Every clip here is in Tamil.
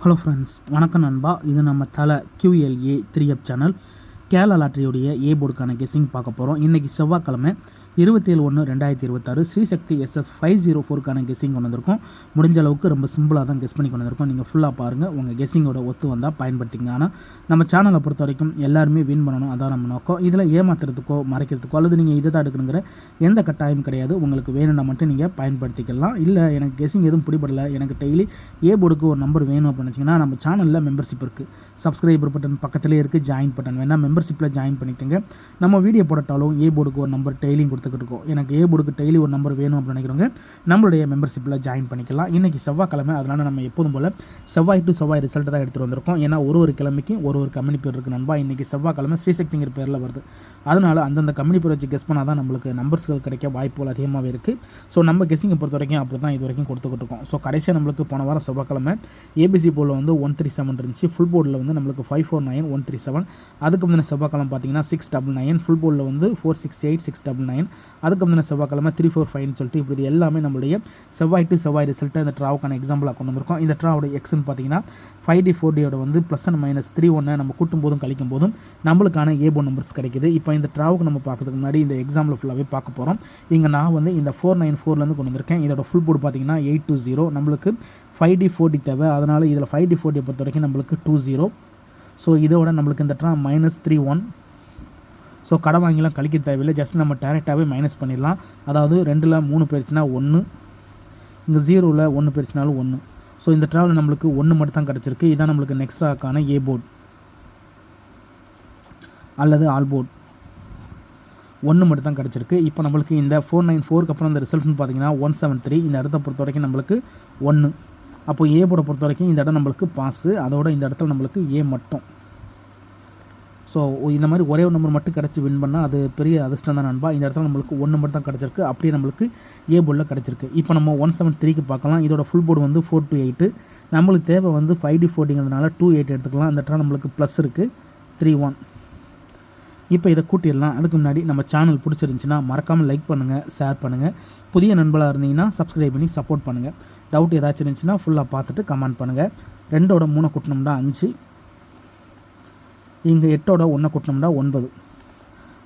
ஹலோ ஃப்ரெண்ட்ஸ், வணக்கம் நண்பா. இது நம்ம தலை QLA 3F சேனல். கேரளா லாட்டரியுடைய ஏ போர்டுக்கான கெஸ்ஸிங் பார்க்க போகிறோம். இன்றைக்கி செவ்வாய்க்கிழமை 27/1/2026 ஸ்ரீசக்தி SS 504க்கான கெஸ்ஸிங் கொண்டு வந்திருக்கோம். முடிஞ்ச அளவுக்கு ரொம்ப சிம்பிளாக தான் கெஸ் பண்ணி கொண்டு வந்திருக்கோம். நீங்கள் ஃபுல்லாக பாருங்கள், உங்கள் கெஸ்ஸிங்கோட ஒத்து வந்தால் பயன்படுத்திங்க. ஆனால் நம்ம சேனலை பொறுத்த வரைக்கும் எல்லாருமே வின் பண்ணணும், அதான் நம்ம நோக்கம். இதில் ஏமாத்துறதுக்கோ மறைக்கிறதுக்கோ அல்லது நீங்கள் இதை தான் எடுக்கணுங்கிற எந்த கட்டாயம் கிடையாது. உங்களுக்கு வேணும்னா மட்டும் நீங்கள் பயன்படுத்திக்கலாம். இல்லை எனக்கு கெஸ்ஸிங் எதுவும் பிடிபடலை, எனக்கு டெய்லி ஏ போர்டுக்கு ஒரு நம்பர் வேணும் அப்படின்னு வச்சிங்கன்னா நம்ம சேனலில் மெம்பர்ஷிப் இருக்குது. சப்ஸ்கிரைபர் பட்டன் பக்கத்துலேயே இருக்குது, ஜாயின் பட்டன் வேணால் மெம்பர்ஷிப்பில் ஜாயின் பண்ணிக்கோங்க. நம்ம வீடியோ போட்டாலும் ஏ போர்டுக்கு ஒரு நம்பர் டெய்லியும் கொடுத்துக்கிட்டு இருக்கோம். எனக்கு ஏ போர்டுக்கு டெய்லி ஒரு நம்பர் வேணும் அப்படின்னு நினைக்கிறவங்க நம்மளுடைய மெம்பர்ஷிப்பில் ஜாயின் பண்ணிக்கலாம். இன்றைக்கி செவ்வாய்க்கிழமை, அதனால் நம்ம எப்போதும் போல் செவ்வாய் டு செவ்வாய் ரிசல்ட் தான் எடுத்துகிட்டு வந்திருக்கோம். ஏன்னா ஒரு கிழமைக்கு ஒரு கம்பெனி பேர் இருக்குது நண்பா. இன்றைக்கி செவ்வாய்க்கிழமை ஸ்ரீசக்திங்கிற பேரில் வருது. அதனால் அந்தந்த கம்பெனி பேர் வச்சு கெஸ் பண்ணால் தான் நம்மளுக்கு நம்பர்ஸ்கள் கிடைக்க வாய்ப்புகள் அதிகமாகவே இருக்குது. ஸோ நம்ம கெஸ்ஸிங்கை பொறுத்த வரைக்கும் அப்படி தான் இது வரைக்கும் கொடுத்துக்கிட்டு இருக்கோம். ஸோ கடைசியாக நம்மளுக்கு போன வாரம் செவ்வாய்க்கிழமை ஏபிசி போர்டில் வந்து 137 இருந்துச்சு. ஃபுல் போர்டில் வந்து நம்மளுக்கு 549 137. அதுக்கு முந்தின செவ்வாய்க்கிழமை பார்த்தீங்கன்னா 699. ஃபுல் போர்டில் வந்து 468 699. அதுக்கு முந்தின செவ்வாய்க்கிழமை 345 சொல்லிட்டு இப்படி எல்லாமே நம்மளுடைய செவ்வாய் டு செவ்வாய் ரிசல்ட்டை இந்த ட்ராவுக்கான எக்ஸாம்பிளாக கொண்டு வந்திருக்கோம். இந்த ட்ராவோட எக்ஸ்ன்னு பார்த்தீங்கன்னா 5D 4Dயோட வந்து ப்ளஸ் அண்ட் மைனஸ் 3 நம்ம கூட்டும் போதும் கழிக்கும் போதும் நம்மளுக்கான ஏபோ நம்பர்ஸ் கிடைக்குது. இப்போ இந்த ட்ராவுக்கு நம்ம பார்க்கறதுக்கு முன்னாடி இந்த எக்ஸாம்பிள் ஃபுல்லாகவே பார்க்க போகிறோம். இங்கே நான் வந்து இந்த 494 கொண்டு வந்திருக்கேன். இதோட ஃபுல் போர்டு பார்த்தீங்கன்னா 820. நம்மளுக்கு 5D 4D தேவை. அதனால் இதில் 5D 4D பொறுத்த வரைக்கும் நம்மளுக்கு 20. ஸோ இதோட நம்மளுக்கு இந்த ட்ரா -31. ஸோ கடை வாங்கிலாம் கழிக்க தேவையில்லை, ஜஸ்ட் நம்ம டேரெக்டாகவே மைனஸ் பண்ணிடலாம். அதாவது 2ல் 3 போயிடுச்சுன்னா 1, இங்கே 0ல் 1 போயிடுச்சுனாலும் 1. ஸோ இந்த ட்ராவில் நம்மளுக்கு 1 மட்டும் தான் கிடச்சிருக்கு. இதான் நம்மளுக்கு நெக்ஸ்ட் ட்ராக்கான ஏ போர்டு அல்லது ஆல் போர்டு. 1 மட்டும் தான் கிடச்சிருக்கு. இப்போ நம்மளுக்கு இந்த 494க்கு அப்புறம் இந்த ரிசல்ட்னு பார்த்தீங்கன்னா 173. இந்த இடத்த பொறுத்த வரைக்கும் நம்மளுக்கு 1. அப்போ ஏ போர்டை பொறுத்த வரைக்கும் இந்த இடம் நம்மளுக்கு பாஸு, அதோட இந்த இடத்துல நம்மளுக்கு ஏ மட்டும். ஸோ இந்த மாதிரி ஒரே ஒரு நம்பர் மட்டும் கிடச்சி வின் பண்ணால் அது பெரிய அதிர்ஷ்டம் தான் நண்பா. இந்த இடத்துல நம்மளுக்கு 1 மட்டும் தான் கிடச்சிருக்கு. அப்படியே நம்மளுக்கு ஏ போர்டில் கிடச்சிருக்கு. இப்போ நம்ம 173க்கு பார்க்கலாம். இதோட ஃபுல் போர்டு வந்து 428. நம்மளுக்கு தேவை வந்து 5D 4Dங்கிறதுனால 28 எடுத்துக்கலாம். அந்த இடத்துல நம்மளுக்கு ப்ளஸ் இருக்குது 31. இப்போ இதை கூட்டிடலாம். அதுக்கு முன்னாடி நம்ம சேனல் பிடிச்சிருந்துச்சின்னா மறக்காமல் லைக் பண்ணுங்கள், ஷேர் பண்ணுங்கள். புதிய நண்பர்களாக இருந்தீங்கன்னா சப்ஸ்கிரைப் பண்ணி சப்போர்ட் பண்ணுங்கள். டவுட் ஏதாச்சும் இருந்துச்சுன்னா ஃபுல்லாக பார்த்துட்டு கமெண்ட் பண்ணுங்கள். 2ஓட 3 கூட்டினோம்னா 5, இங்கே 8ஓட 1 கூட்டினோம்னா 9.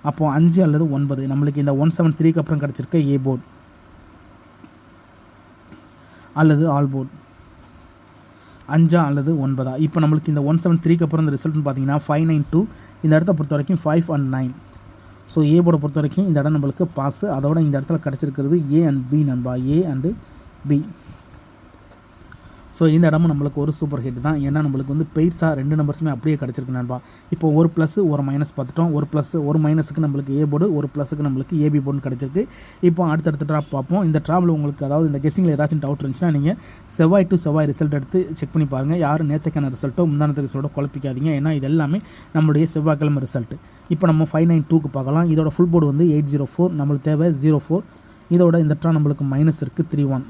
அப்போது 5 அல்லது 9 நம்மளுக்கு இந்த 173க்கு அப்புறம் கிடச்சிருக்க ஏ போர்டு அல்லது ஆல் போர்டு 5 அல்லது 9. இப்போ நம்மளுக்கு இந்த 173க்கு அப்புறம் இந்த ரிசல்ட்னு பார்த்தீங்கன்னா 592. இந்த இடத்த பொறுத்த வரைக்கும் 5 and 9. ஸோ ஏ போர்டை பொறுத்த வரைக்கும் இந்த இடம் நம்மளுக்கு பாஸு, அதோட இந்த இடத்துல கிடச்சிருக்கிறது ஏ அண்ட் பி நண்பா, ஏ அண்டு பி. ஸோ இந்த இடமும் நம்மளுக்கு ஒரு சூப்பர் ஹிட் தான். ஏன்னா நம்மளுக்கு வந்து பெய்ட்ஸாக 2 நம்பர்ஸுமே அப்படியே கிடச்சிருக்கு நண்பா. இப்போ ஒரு ப்ளஸ் ஒரு மைனஸ் பார்த்துட்டோம். ஒரு ப்ளஸ் ஒரு மைனஸுக்கு நம்மளுக்கு ஏ போர்டு, ஒரு ப்ளஸுக்கு நம்மளுக்கு ஏபி போர்டுன்னு கிடச்சிருக்கு. இப்போ அடுத்தடுத்த ட்ராப் பார்ப்போம். இந்த ட்ராவில் உங்களுக்கு அதாவது இந்த கெஸ்ஸிங்கில் ஏதாச்சும் டவுட் இருந்துச்சுன்னா நீங்கள் செவ்வாய் டு செவ்வாய் ரிசல்ட் எடுத்து செக் பண்ணி பாருங்கள். யாரும் நேற்றுக்கான ரிசல்ட்டோ முந்தானத்து ரிசல்ட்டோ குழப்பிக்காதீங்க. ஏன்னா இது எல்லாமே நம்மளுடைய செவ்வாய்க்கிழமை ரிசல்ட்டு. இப்போ நம்ம 592க்கு பார்க்கலாம். இதோட ஃபுல் போர்டு வந்து 804. நம்மளுக்கு தேவை 04. இதோட இந்த ட்ரா நம்மளுக்கு மைனஸ் இருக்குது 31.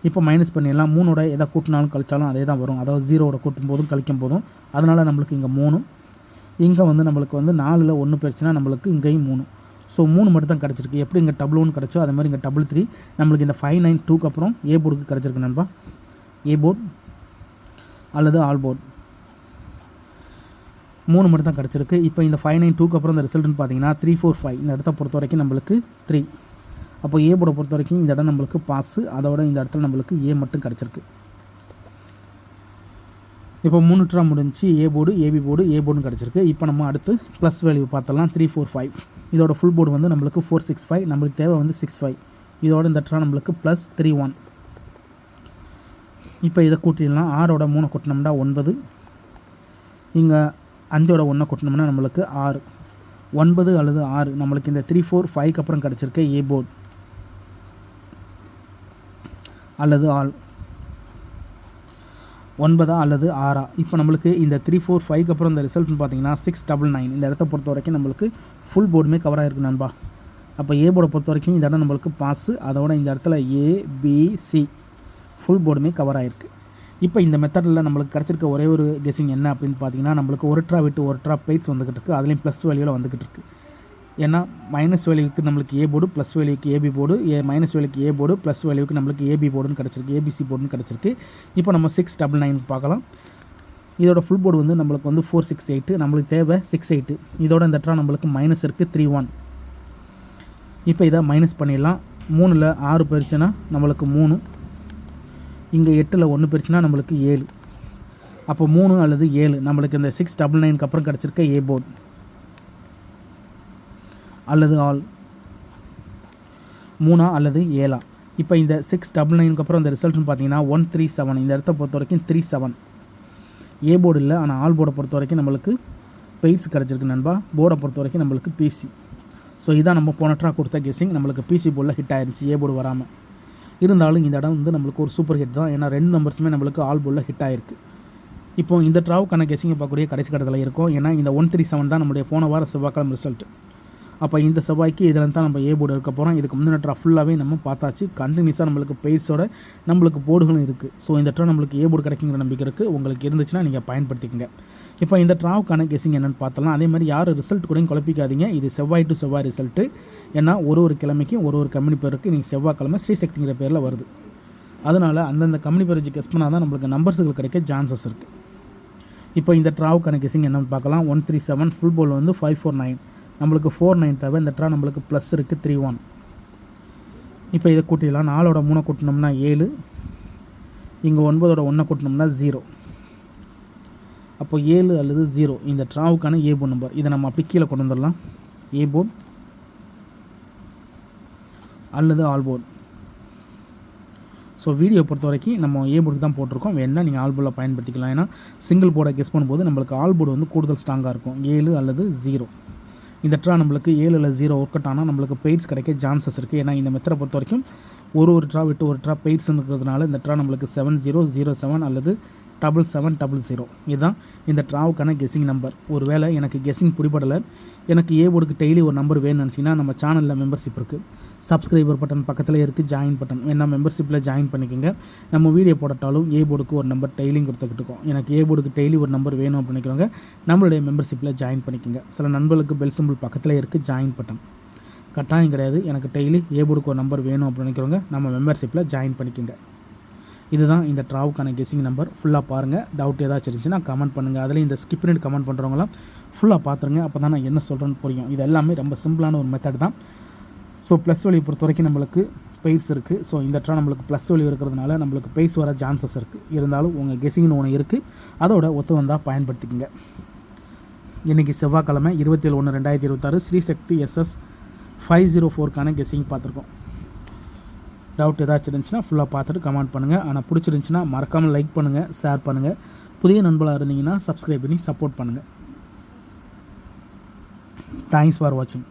இப்போ மைனஸ் பண்ணிடலாம். 3ஓட எதை கூட்டினாலும் கழிச்சாலும் அதே தான் வரும். அதாவது 0ஓட கூட்டும் போதும் கழிக்கும் போதும். அதனால் நம்மளுக்கு இங்கே 3, இங்கே வந்து நம்மளுக்கு வந்து 4ல் 1 போயிடுச்சுன்னா நம்மளுக்கு இங்கேயும் 3. ஸோ 3 மட்டும் தான் கிடச்சிருக்கு. எப்படி இங்கே டபுள் 1 கிடச்சோ அதே மாதிரி இங்கே டபுள் 3 நம்மளுக்கு இந்த 592க்கு அப்புறம் ஏ போர்டுக்கு கிடச்சிருக்கு நண்பா. ஏ போர்டு அல்லது ஆல் போர்டு 3 மட்டும் தான் கிடச்சிருக்கு. இப்போ இந்த 592க்கு அப்புறம் இந்த ரிசல்ட்னு பார்த்தீங்கன்னா 345. இந்த இடத்த பொறுத்த வரைக்கும் நம்மளுக்கு 3. அப்போ ஏ போர்டை பொறுத்த வரைக்கும் இந்த இடம் நம்மளுக்கு பாஸு, அதோட இந்த இடத்துல நம்மளுக்கு ஏ மட்டும் கிடச்சிருக்கு. இப்போ 3 ட்ரா முடிஞ்சு ஏ போர்டு, ஏபி போர்டு, ஏ போர்டுன்னு கிடச்சிருக்கு. இப்போ நம்ம அடுத்து ப்ளஸ் வேல்யூ பார்த்தலாம். 345. இதோட ஃபுல் போர்டு வந்து நம்மளுக்கு 465. நம்மளுக்கு தேவை வந்து 65. இதோட இந்த ட்ரா நம்மளுக்கு ப்ளஸ் 31. இப்போ இதை கூட்டிடலாம். 6ஓட 3 கூட்டினோம்னா 9. இங்கே 5ஓட 1 கூட்டினோம்னா நம்மளுக்கு 6. 9 அல்லது 6 நம்மளுக்கு இந்த 345க்கு அப்புறம் கிடச்சிருக்க ஏ போர்டு அல்லது ஆல் 9 அல்லது 6. இப்போ நம்மளுக்கு இந்த 345க்கு அப்புறம் இந்த ரிசல்ட்னு பார்த்தீங்கன்னா 699. இந்த இடத்த பொறுத்த வரைக்கும் நம்மளுக்கு ஃபுல் போர்டுமே கவர் ஆகிருக்கு நண்பா. அப்போ ஏ போர்டை பொறுத்த வரைக்கும் இந்த இடம் நம்மளுக்கு பாஸு, அதோட இந்த இடத்துல ஏபிசி ஃபுல் போர்டுமே கவர் ஆகிருக்கு. இப்போ இந்த மெத்தடில் நம்மளுக்கு கிடச்சிருக்க ஒரே ஒரு கெஸ்ஸிங் என்ன அப்படின்னு பார்த்தீங்கன்னா நம்மளுக்கு ஒரு ட்ரா விட்டு ஒரு ட்ரா பெய்ட்ஸ் வந்துக்கிட்டு இருக்குது. அதுலேயும் ப்ளஸ் வேல்யூவில் வந்துக்கிட்டு இருக்குது. ஏன்னா மைனஸ் வேல்யூக்கு நம்மளுக்கு ஏ போர்டு, ப்ளஸ் வேல்யூக்கு ஏபி போர்டு, மைனஸ் வேல்யூக்கு ஏ போர்டு, ப்ளஸ் வேல்யூக்கு நம்மளுக்கு ஏபி போர்டுன்னு கிடச்சிருக்கு, ஏபிசி போர்டுன்னு கிடச்சிருக்கு. இப்போ நம்ம 699 பார்க்கலாம். இதோட ஃபுல் போர்டு வந்து நம்மளுக்கு வந்து 468, நம்மளுக்கு தேவை 68. இதோட இந்த இடத்துல நம்மளுக்கு மைனஸ் இருக்குது 31. இப்போ இதை மைனஸ் பண்ணிடலாம். 3ல் 6 போயிடுச்சுன்னா நம்மளுக்கு 3, இங்கே 8ல் 1 போயிடுச்சுன்னா நம்மளுக்கு 7. அப்போ 3 அல்லது 7 நம்மளுக்கு இந்த 699க்கு அப்புறம் கிடச்சிருக்க ஏ போர்டு அல்லது ஆல் 3 அல்லது 7. இப்போ இந்த 699க்கு அப்புறம் இந்த ரிசல்ட்னு பார்த்தீங்கன்னா 137. இந்த இடத்த பொறுத்த வரைக்கும் 37 ஏ போர்டு இல்லை. ஆனால் ஆல் போர்டை பொறுத்த வரைக்கும் நம்மளுக்கு பெய்ட்ஸ் கிடச்சிருக்கு நண்பா. போர்டை பொறுத்த வரைக்கும் நம்மளுக்கு பிசி. ஸோ இதான் நம்ம போன ட்ரா கொடுத்த கெஸ்ஸிங். நம்மளுக்கு பிசி போர்டில் ஹிட் ஆயிருந்துச்சு, ஏ போர்டு வராமல். இருந்தாலும் இந்த இடம் வந்து நம்மளுக்கு ஒரு சூப்பர் ஹிட் தான். ஏன்னா 2 நம்பர்ஸுமே நம்மளுக்கு ஆல் போர்டில் ஹிட் ஆயிருக்கு. இப்போ இந்த ட்ராவுக்கான கெஸ்ஸிங்கை பார்க்கக்கூடிய கடைசி கட்டத்தில் இருக்கும். ஏன்னா இந்த 137 தான் நம்மளுடைய போன வார செவ்வாய்க்கிழமை ரிசல்ட். அப்போ இந்த செவ்வாய்க்கு இதில் தான் நம்ம ஏ போர்டு இருக்க போகிறோம். இதுக்கு முந்தின ட்ரா ஃபுல்லாகவே நம்ம பார்த்தாச்சு. கண்டினியூஸாக நம்மளுக்கு பெய்ஸோட நம்மளுக்கு போர்டுகளும் இருக்குது. ஸோ இந்த ட்ரா நம்மளுக்கு ஏ போர்டு கிடைக்குங்கிற நம்பிக்கை இருக்குது. உங்களுக்கு இருந்துச்சுன்னா நீங்கள் பயன்படுத்திக்கங்க. இப்போ இந்த ட்ராவுக்கான கெஸ்ஸிங் என்னென்னு பார்த்தலாம். அதே மாதிரி யார் ரிசல்ட் கூட குழப்பிக்காதீங்க. இது செவ்வாய் டு செவ்வாய் ரிசல்ட்டு. ஏன்னா ஒரு கிழமைக்கும் ஒரு கம்பெனி பேர் இருக்குது. நீங்கள் செவ்வாய்க்கிழமை ஸ்ரீசக்திங்கிற பேரில் வருது. அதனால் அந்தந்த கம்பெனி பேர் வச்சு கெஸ் பண்ணால் தான் நம்மளுக்கு நம்பர்ஸுகள் கிடைக்க சான்சஸ் இருக்குது. இப்போ இந்த ட்ராவுக்கான கெஸ்ஸிங் என்னென்னு பார்க்கலாம். 137 ஃபுல் போல் வந்து 549. நம்மளுக்கு 49 தேவை. இந்த ட்ரா நம்மளுக்கு ப்ளஸ் இருக்குது 31. இப்போ இதை கூட்டிடலாம். 4ஓட 3 கூட்டினோம்னா 7, இங்கே 9ஓட 1 கூட்டினோம்னா 0. அப்போ 7 அல்லது 0 இந்த ட்ராவுக்கான ஏ போர்டு நம்பர். இதை நம்ம அப்படி கீழே கொண்டு வந்துடலாம். ஏ போர்டு அல்லது ஆல் போர்டு. ஸோ வீடியோ பொறுத்த வரைக்கும் நம்ம ஏ போர்டுக்கு தான் போட்டிருக்கோம். வேணால் நீங்கள் ஆல் போர்டில் பயன்படுத்திக்கலாம். ஏன்னா சிங்கிள் போர்டை கெஸ் பண்ணும்போது நம்மளுக்கு ஆல் போர்டு வந்து கூடுதல் ஸ்ட்ராங்காக இருக்கும். 7 அல்லது 0 இந்த ட்ரா நம்மளுக்கு 7 இல்லை 0 ஒர்க் அவுட் ஆனால் நம்மளுக்கு பெய்ட்ஸ் கிடைக்க சான்சஸ் இருக்குது. ஏன்னா இந்த மெத்தடை பொறுத்த வரைக்கும் ஒரு ட்ரா விட்டு ஒரு ட்ரா பெய்ட்ஸ் இருக்கிறதுனால இந்த ட்ரா நம்மளுக்கு 7007 அல்லது 7700 இதுதான் இந்த ட்ராவுக்கான கெஸ்ஸிங் நம்பர். ஒரு வேளை எனக்கு கெஸ்ஸிங் பிடிபடலை, எனக்கு ஏ போர்டுக்கு டெய்லி ஒரு நம்பர் வேணும்னு நினச்சிங்கன்னா நம்ம சேனலில் மெம்பர்ஷிப் இருக்குது. சப்ஸ்கிரைபர் பட்டன் பக்கத்தில் இருக்குது, ஜாயின் பட்டன் வேணா மெம்பர்ஷிப்பில் ஜாயின் பண்ணிக்கோங்க. நம்ம வீடியோ போடட்டாலும் ஏ போர்டுக்கு ஒரு நம்பர் டெய்லியும் கொடுத்துக்கிட்டு இருக்கோம். எனக்கு ஏ போர்டுக்கு டெய்லி ஒரு நம்பர் வேணும் அப்படிங்கிறவங்க நம்மளுடைய மெம்பர்ஷிப்பில் ஜாயின் பண்ணிக்கோங்க. சில நண்பர்களுக்கு பெல் சிம்பிள் பக்கத்தில் இருக்குது, ஜாயின் பட்டன் கட்டாயம் கிடையாது. எனக்கு டெய்லி ஏ போர்டுக்கு ஒரு நம்பர் வேணும் அப்படின்னு நினைக்கிறவங்க நம்ம மெம்பர்ஷிப்பில் ஜாயின் பண்ணிக்கோங்க. இதுதான் இந்த ட்ராவுக்கான கெஸ்ஸிங் நம்பர். ஃபுல்லாக பாருங்கள். டவுட் ஏதாச்சும் இருந்துச்சுன்னா கமெண்ட் பண்ணுங்கள். அதில் இந்த ஸ்கிப் பண்ணிட்டு கமெண்ட் பண்ணுறவங்களாம் ஃபுல்லாக பார்த்துருங்க. அப்போ தான் நான் என்ன சொல்கிறேன்னு புரியும். இது எல்லாமே ரொம்ப சிம்பிளான ஒரு மெத்தட் தான். ஸோ ப்ளஸ் வேல்யூ பொறுத்த வரைக்கும் நம்மளுக்கு பெய்ஸ் இருக்குது. ஸோ இந்த ட்ரா நம்மளுக்கு ப்ளஸ் வேல்யூ இருக்கிறதுனால நம்மளுக்கு பெய்ஸ் வர சான்சஸ் இருக்குது. இருந்தாலும் உங்கள் கெஸ்ஸிங்னு ஒன்று இருக்குது, அதோட ஒத்து வந்தால் பயன்படுத்திக்கங்க. இன்றைக்கி செவ்வாய்க்கிழமை 27/1/2026 ஸ்ரீசக்தி SS 504க்கான கெஸ்ஸிங் பார்த்துருக்கோம். டவுட் ஏதாச்சும் இருந்துச்சுன்னா ஃபுல்லாக பார்த்துட்டு கமெண்ட் பண்ணுங்கள். ஆனால் பிடிச்சிருந்துச்சின்னா மறக்காமல் லைக் பண்ணுங்கள், ஷேர் பண்ணுங்கள். புதிய நண்பர்களாக இருந்தீங்கன்னா சப்ஸ்கிரைப் பண்ணி சப்போர்ட் பண்ணுங்கள். தேங்க்ஸ் ஃபார் வாட்சிங்.